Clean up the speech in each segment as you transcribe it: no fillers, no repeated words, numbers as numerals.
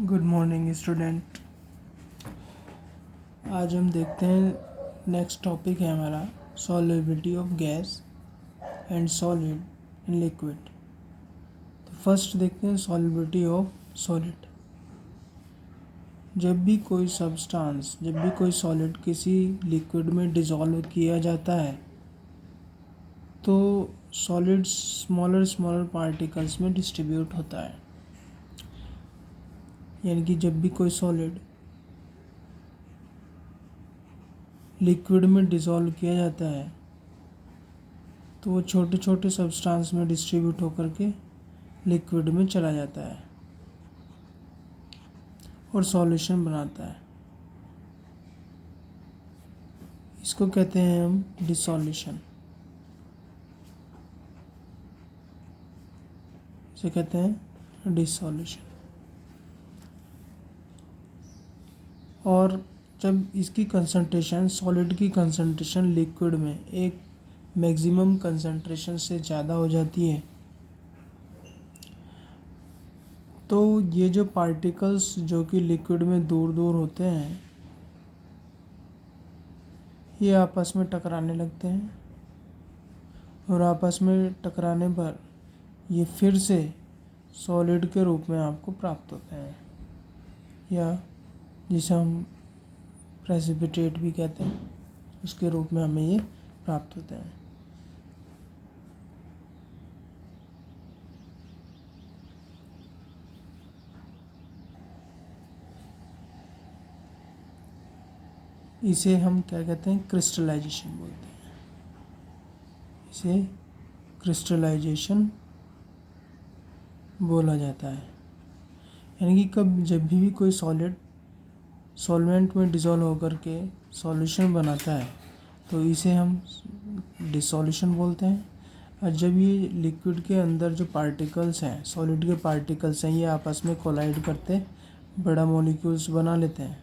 Good morning student. आज हम देखते हैं नेक्स्ट टॉपिक है हमारा solubility of gas and solid in liquid. तो फर्स्ट देखते हैं सॉल्युबिलिटी ऑफ सॉलिड। जब भी कोई सॉलिड किसी लिक्विड में डिसॉल्व किया जाता है तो सॉलिड स्मॉलर पार्टिकल्स में डिस्ट्रीब्यूट होता है। यानी कि जब भी कोई सॉलिड लिक्विड में डिसॉल्व किया जाता है तो वो छोटे छोटे सब्सटेंस में डिस्ट्रीब्यूट होकर के लिक्विड में चला जाता है और सॉल्यूशन बनाता है। इसको कहते हैं हम डिसॉल्यूशन। इसे कहते हैं डिसॉल्यूशन। और जब इसकी कंसंट्रेशन सॉलिड की कंसंट्रेशन लिक्विड में एक मैक्सिमम कंसंट्रेशन से ज़्यादा हो जाती है तो ये जो पार्टिकल्स जो कि लिक्विड में दूर दूर होते हैं ये आपस में टकराने लगते हैं और आपस में टकराने पर ये फिर से सॉलिड के रूप में आपको प्राप्त होते हैं या जिसे हम प्रेसिपिटेट भी कहते हैं उसके रूप में हमें ये प्राप्त होते हैं। इसे हम क्या कहते हैं क्रिस्टलाइजेशन बोलते हैं। इसे क्रिस्टलाइजेशन बोला जाता है। यानी कि जब भी कोई सॉलिड सॉल्वेंट में डिसॉल्व होकर के सॉल्यूशन बनाता है तो इसे हम डिसॉल्यूशन बोलते हैं। और जब ये लिक्विड के अंदर जो पार्टिकल्स हैं सॉलिड के पार्टिकल्स हैं ये आपस में कोलाइड करते बड़ा मॉलिक्यूल्स बना लेते हैं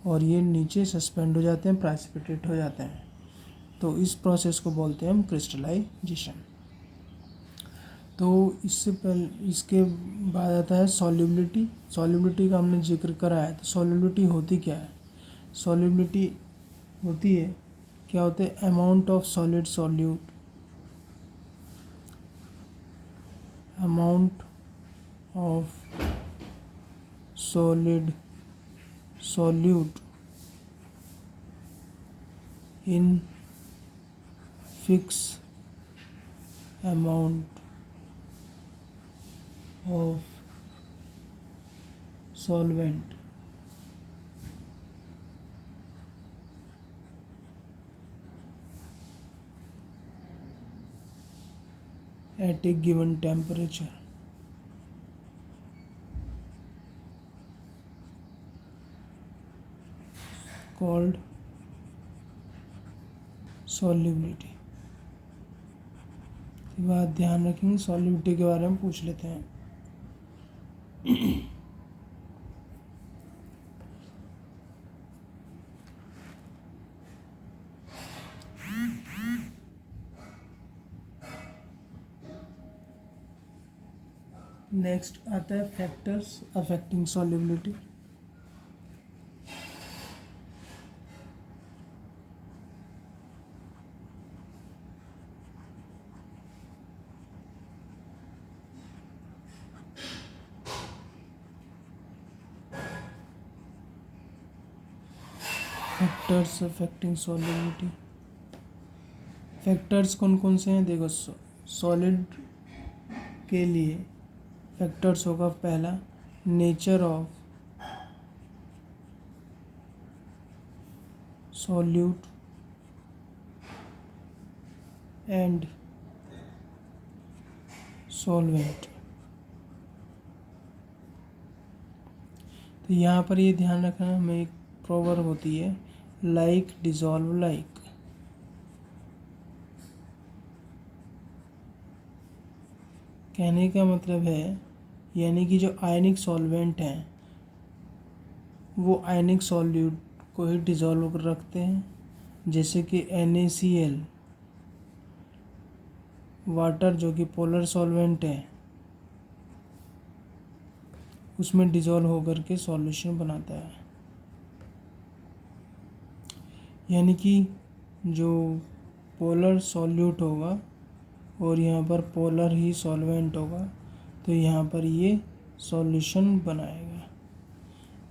और ये नीचे सस्पेंड हो जाते हैं, प्रेसिपिटेट हो जाते हैं। तो इस प्रोसेस को बोलते हैं हम क्रिस्टलाइजेशन। तो इससे पहले इसके बाद आता है सॉल्युबिलिटी। सॉल्युबिलिटी का हमने जिक्र करा है। तो सॉल्युबिलिटी होती क्या है? सॉल्युबिलिटी होती है क्या होते हैं amount of solid solute, amount of solid solute in fix amount of solvent at a given temperature called solubility। ये बात ध्यान रखेंगे, सॉल्युबिलिटी के बारे में पूछ लेते हैं। नेक्स्ट आता है factors affecting solubility. Factors affecting solubility. Factors कौन कौन से हैं? देखो सॉलिड के लिए फैक्टर्स होगा पहला nature of solute and solvent. तो यहाँ पर ये ध्यान रखना हमें एक प्रोवर्ब होती है लाइक डिसॉल्व लाइक। कहने का मतलब है यानी कि जो आयनिक सॉल्वेंट हैं वो आयनिक सॉल्यूट को ही डिसॉल्व कर रखते हैं, जैसे कि NaCl वाटर जो कि पोलर सॉल्वेंट है उसमें डिज़ोल्व होकर के सॉल्यूशन बनाता है। यानी कि जो पोलर सॉल्यूट होगा और यहाँ पर पोलर ही सॉल्वेंट होगा, तो यहाँ पर ये सॉल्यूशन बनाएगा।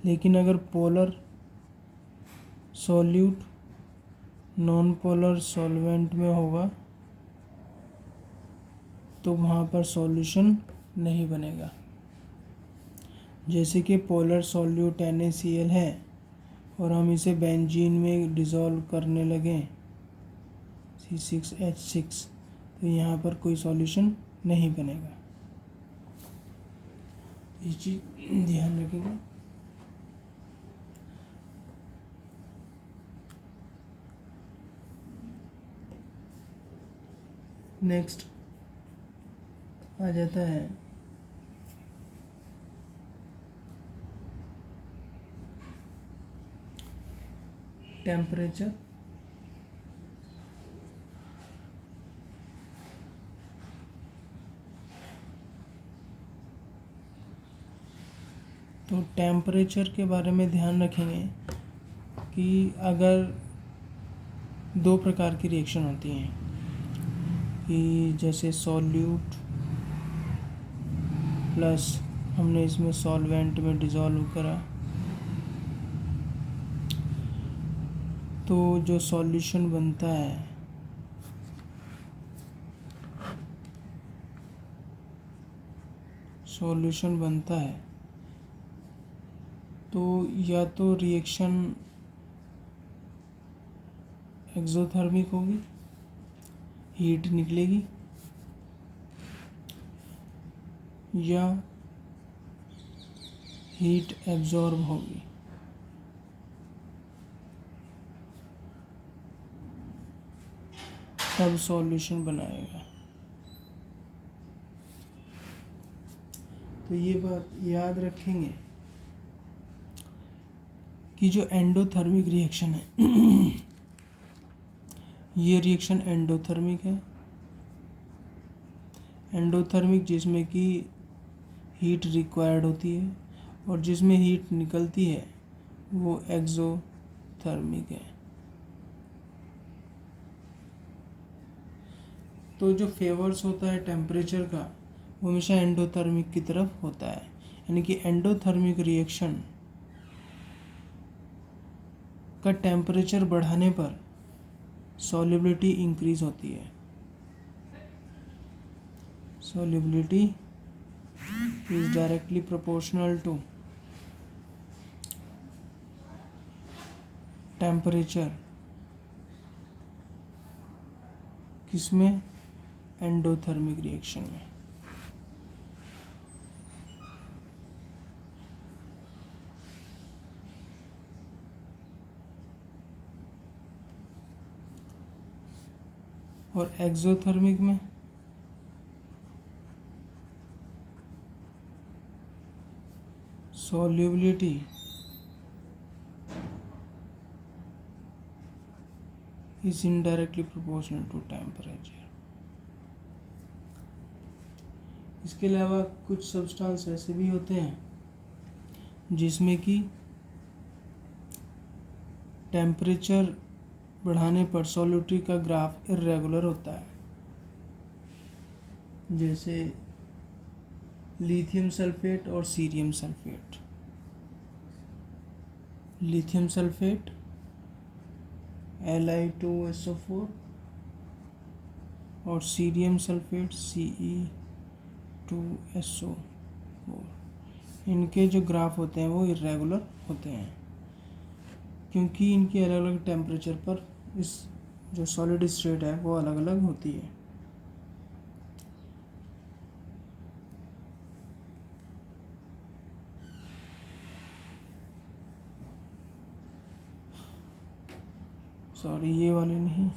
लेकिन अगर polar solute non polar solvent में होगा तो वहाँ पर सॉल्यूशन नहीं बनेगा। जैसे कि पोलर सॉल्यूट NaCl है और हम इसे बेंजीन में डिज़ोल्व करने लगें C6H6, तो यहाँ पर कोई सॉल्यूशन नहीं बनेगा। ये चीज़ ध्यान रखेंगे। नेक्स्ट आ जाता है टेम्परेचर। तो टेम्परेचर के बारे में ध्यान रखेंगे कि अगर दो प्रकार की रिएक्शन होती हैं कि जैसे सॉल्यूट प्लस हमने इसमें सॉल्वेंट में डिज़ोल्व करा, तो जो सॉल्यूशन बनता है तो या तो रिएक्शन एक्सोथर्मिक होगी, हीट निकलेगी, या हीट एब्जॉर्ब होगी। तब सॉल्यूशन बनाएगा। तो ये बात याद रखेंगे कि जो एंडोथर्मिक रिएक्शन है ये रिएक्शन एंडोथर्मिक है। एंडोथर्मिक जिसमें कि हीट रिक्वायर्ड होती है और जिसमें हीट निकलती है वो एक्सोथर्मिक है। तो जो फेवर्स होता है टेम्परेचर का वो हमेशा एंडोथर्मिक की तरफ होता है। यानी कि एंडोथर्मिक रिएक्शन का टेम्परेचर बढ़ाने पर सॉल्युबिलिटी इंक्रीज होती है। Solubility is directly proportional to temperature. किसमें? एंडोथर्मिक रिएक्शन में। और एक्सोथर्मिक में solubility is indirectly proportional to temperature. इसके अलावा कुछ सब्सटेंस ऐसे भी होते हैं जिसमें कि टेम्परेचर बढ़ाने पर सॉल्युबिलिटी का ग्राफ इर्रेगुलर होता है। जैसे लिथियम सल्फेट और cerium sulphate. Lithium sulphate Li2SO4 और सीरियम सल्फेट Ce2SO4। इनके जो ग्राफ होते हैं वो इर्रेगुलर होते हैं क्योंकि इनकी अलग अलग टेम्परेचर पर इस जो सॉलिड स्टेट है वो अलग अलग होती है। सॉरी, ये वाले नहीं,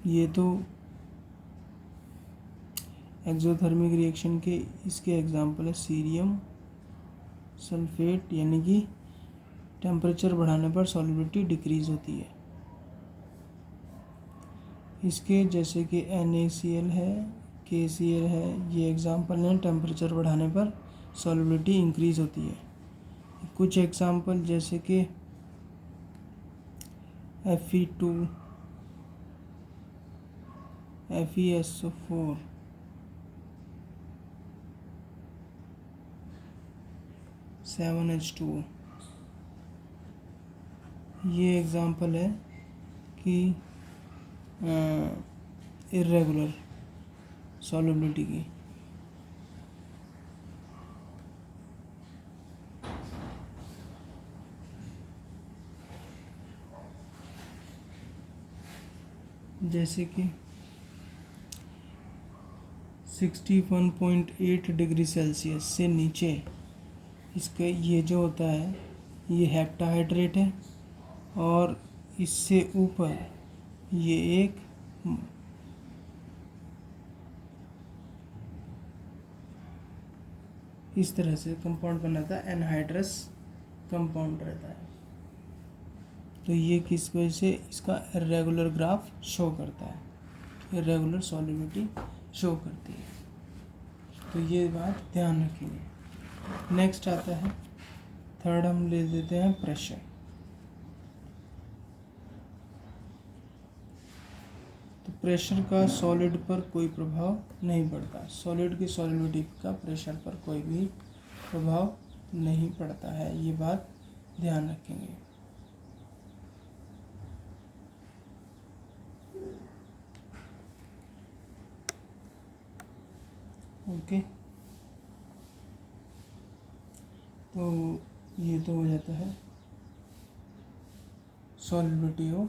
ये तो एक्सोथर्मिक रिएक्शन के इसके एग्जांपल है। सीरियम सल्फेट यानी कि टेम्परेचर बढ़ाने पर सॉल्युबिलिटी डिक्रीज होती है। इसके जैसे कि NaCl है, केसीएल है, ये एग्जाम्पल हैं। टेम्परेचर बढ़ाने पर सॉल्युबिलिटी इंक्रीज होती है। कुछ एग्जाम्पल जैसे कि Fe2, FeSO4, (7H2O). ये एग्जाम्पल है कि इर्रेगुलर सॉल्युबिलिटी की। जैसे कि 61.8 डिग्री सेल्सियस से नीचे इसका ये जो होता है ये हेप्टाहाइड्रेट है, और इससे ऊपर ये एक इस तरह से कंपाउंड बनाता है, एनहाइड्रस कंपाउंड रहता है। तो ये किस वजह से इसका इर्रेगुलर ग्राफ शो करता है, इर्रेगुलर सॉल्युबिलिटी शो करती है। तो ये बात ध्यान रखेंगे। नेक्स्ट आता है थर्ड, हम ले लेते हैं प्रेशर। तो प्रेशर का सॉलिड पर कोई प्रभाव नहीं पड़ता। सॉलिड की सॉल्युबिलिटी का प्रेशर पर कोई भी प्रभाव नहीं पड़ता है, ये बात ध्यान रखेंगे। ओके, तो ये तो हो जाता है सॉल्युबिलिटी ऑफ